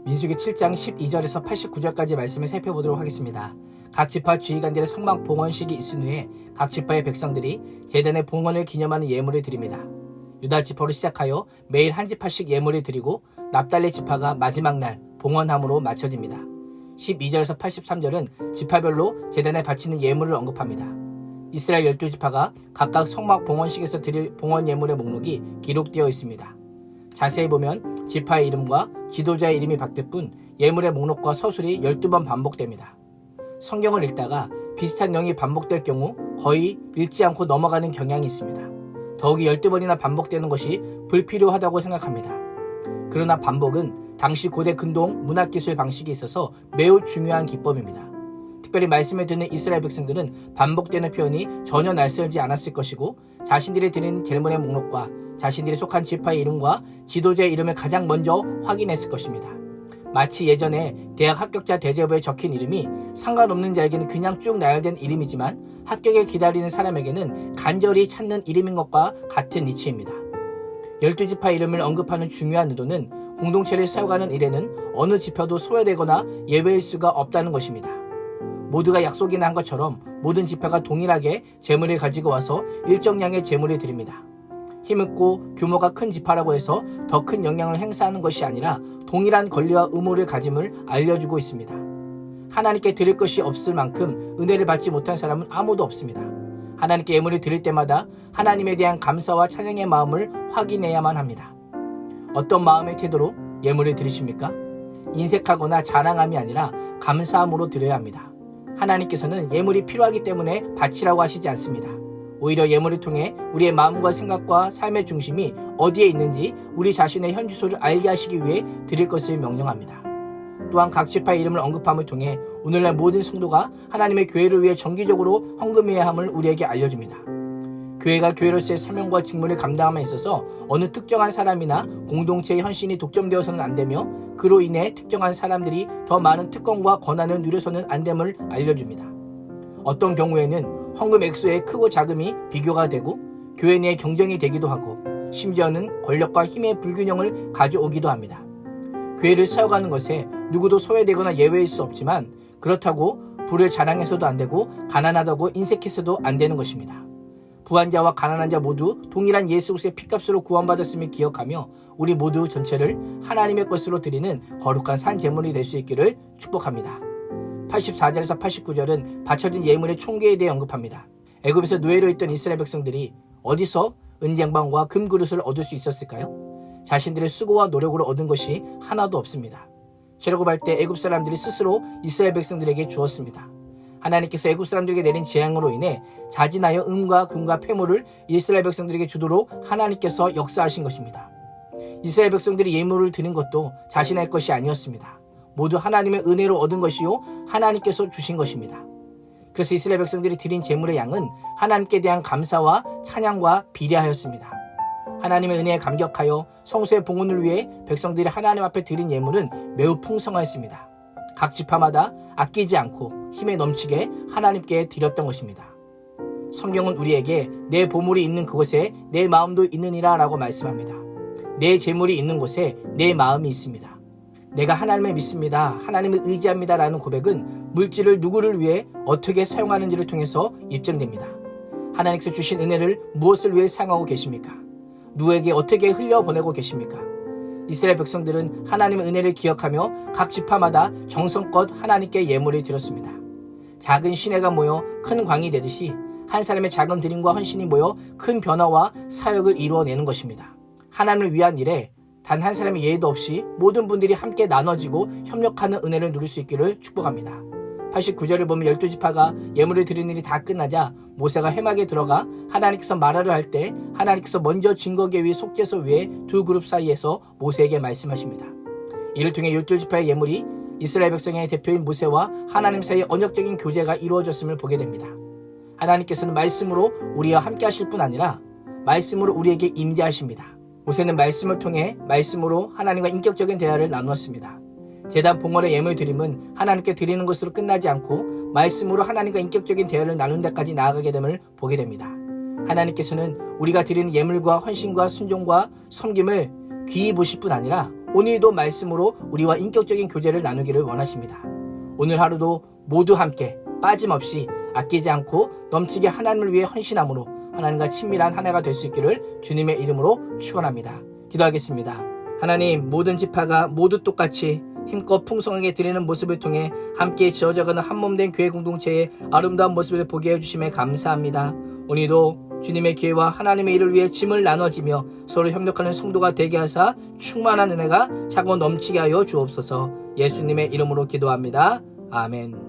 민수기 7장 12절에서 89절까지 말씀을 살펴보도록 하겠습니다. 각 지파 주의관들의 성막 봉헌식이 있은 후에 각 지파의 백성들이 제단의 봉헌을 기념하는 예물을 드립니다. 유다 지파로 시작하여 매일 한 지파씩 예물을 드리고 납달리 지파가 마지막 날 봉헌함으로 마쳐집니다. 12절에서 83절은 지파별로 제단에 바치는 예물을 언급합니다. 이스라엘 12지파가 각각 성막 봉헌식에서 드릴 봉헌 예물의 목록이 기록되어 있습니다. 자세히 보면 지파의 이름과 지도자의 이름이 바뀔 뿐 예물의 목록과 서술이 12번 반복됩니다. 성경을 읽다가 비슷한 내용이 반복될 경우 거의 읽지 않고 넘어가는 경향이 있습니다. 더욱이 12번이나 반복되는 것이 불필요하다고 생각합니다. 그러나 반복은 당시 고대 근동 문학기술 방식에 있어서 매우 중요한 기법입니다. 특별히 말씀을 듣는 이스라엘 백성들은 반복되는 표현이 전혀 낯설지 않았을 것이고 자신들이 드린 제물의 목록과 자신들이 속한 지파의 이름과 지도자의 이름을 가장 먼저 확인했을 것입니다. 마치 예전에 대학 합격자 대제보에 적힌 이름이 상관없는 자에게는 그냥 쭉 나열된 이름이지만 합격을 기다리는 사람에게는 간절히 찾는 이름인 것과 같은 이치입니다. 12지파 이름을 언급하는 중요한 의도는 공동체를 세워가는 일에는 어느 지파도 소외되거나 예외일 수가 없다는 것입니다. 모두가 약속이나 한 것처럼 모든 지파가 동일하게 제물을 가지고 와서 일정량의 제물을 드립니다. 힘있고 규모가 큰 지파라고 해서 더 큰 영향을 행사하는 것이 아니라 동일한 권리와 의무를 가짐을 알려주고 있습니다. 하나님께 드릴 것이 없을 만큼 은혜를 받지 못한 사람은 아무도 없습니다. 하나님께 예물을 드릴 때마다 하나님에 대한 감사와 찬양의 마음을 확인해야만 합니다. 어떤 마음의 태도로 예물을 드리십니까? 인색하거나 자랑함이 아니라 감사함으로 드려야 합니다. 하나님께서는 예물이 필요하기 때문에 바치라고 하시지 않습니다. 오히려 예물을 통해 우리의 마음과 생각과 삶의 중심이 어디에 있는지 우리 자신의 현 주소를 알게 하시기 위해 드릴 것을 명령합니다. 또한 각 지파의 이름을 언급함을 통해 오늘날 모든 성도가 하나님의 교회를 위해 정기적으로 헌금해야 함을 우리에게 알려줍니다. 교회가 교회로서의 사명과 직무를 감당함에 있어서 어느 특정한 사람이나 공동체의 헌신이 독점되어서는 안 되며 그로 인해 특정한 사람들이 더 많은 특권과 권한을 누려서는 안 됨을 알려줍니다. 어떤 경우에는 헌금 액수의 크고 작음이 비교가 되고 교회 내에 경쟁이 되기도 하고 심지어는 권력과 힘의 불균형을 가져오기도 합니다. 교회를 세워가는 것에 누구도 소외되거나 예외일 수 없지만 그렇다고 부를 자랑해서도 안 되고 가난하다고 인색해서도 안 되는 것입니다. 부한 자와 가난한 자 모두 동일한 예수 그리스도의 피값으로 구원받았음을 기억하며 우리 모두 전체를 하나님의 것으로 드리는 거룩한 산 제물이 될 수 있기를 축복합니다. 84절에서 89절은 바쳐진 예물의 총계에 대해 언급합니다. 애굽에서 노예로 있던 이스라엘 백성들이 어디서 은쟁반과 금그릇을 얻을 수 있었을까요? 자신들의 수고와 노력으로 얻은 것이 하나도 없습니다. 출애굽할 때 애굽 사람들이 스스로 이스라엘 백성들에게 주었습니다. 하나님께서 애굽 사람들에게 내린 재앙으로 인해 자진하여 은과 금과 폐물을 이스라엘 백성들에게 주도록 하나님께서 역사하신 것입니다. 이스라엘 백성들이 예물을 드린 것도 자신의 것이 아니었습니다. 모두 하나님의 은혜로 얻은 것이요 하나님께서 주신 것입니다. 그래서 이스라엘 백성들이 드린 제물의 양은 하나님께 대한 감사와 찬양과 비례하였습니다. 하나님의 은혜에 감격하여 성소의 봉헌을 위해 백성들이 하나님 앞에 드린 예물은 매우 풍성하였습니다. 각 지파마다 아끼지 않고 힘에 넘치게 하나님께 드렸던 것입니다. 성경은 우리에게 내 보물이 있는 그곳에 내 마음도 있느니라 라고 말씀합니다. 내 재물이 있는 곳에 내 마음이 있습니다. 내가 하나님을 믿습니다. 하나님을 의지합니다. 라는 고백은 물질을 누구를 위해 어떻게 사용하는지를 통해서 입증됩니다. 하나님께서 주신 은혜를 무엇을 위해 사용하고 계십니까? 누구에게 어떻게 흘려보내고 계십니까? 이스라엘 백성들은 하나님의 은혜를 기억하며 각 지파마다 정성껏 하나님께 예물을 드렸습니다. 작은 시내가 모여 큰 광이 되듯이 한 사람의 작은 드림과 헌신이 모여 큰 변화와 사역을 이루어내는 것입니다. 하나님을 위한 일에 단 한 사람의 예의도 없이 모든 분들이 함께 나눠지고 협력하는 은혜를 누릴 수 있기를 축복합니다. 89절을 보면 12지파가 예물을 드리는 일이 다 끝나자 모세가 회막에 들어가 하나님께서 말하려 할 때 하나님께서 먼저 증거궤 위 속죄소 위에 두 그룹 사이에서 모세에게 말씀하십니다. 이를 통해 12지파의 예물이 이스라엘 백성의 대표인 모세와 하나님 사이의 언약적인 교제가 이루어졌음을 보게 됩니다. 하나님께서는 말씀으로 우리와 함께 하실 뿐 아니라 말씀으로 우리에게 임재하십니다. 모세는 말씀을 통해 말씀으로 하나님과 인격적인 대화를 나누었습니다. 제단 봉헌의 예물 드림은 하나님께 드리는 것으로 끝나지 않고 말씀으로 하나님과 인격적인 대화를 나눈 데까지 나아가게 됨을 보게 됩니다. 하나님께서는 우리가 드리는 예물과 헌신과 순종과 섬김을 귀히 보실 뿐 아니라 오늘도 말씀으로 우리와 인격적인 교제를 나누기를 원하십니다. 오늘 하루도 모두 함께 빠짐없이 아끼지 않고 넘치게 하나님을 위해 헌신함으로 하나님과 친밀한 한 해가 될 수 있기를 주님의 이름으로 축원합니다. 기도하겠습니다. 하나님, 모든 지파가 모두 똑같이 힘껏 풍성하게 드리는 모습을 통해 함께 지어져가는 한몸된 교회 공동체의 아름다운 모습을 보게 해주심에 감사합니다. 오늘도 주님의 교회와 하나님의 일을 위해 짐을 나눠지며 서로 협력하는 성도가 되게 하사 충만한 은혜가 차고 넘치게 하여 주옵소서. 예수님의 이름으로 기도합니다. 아멘.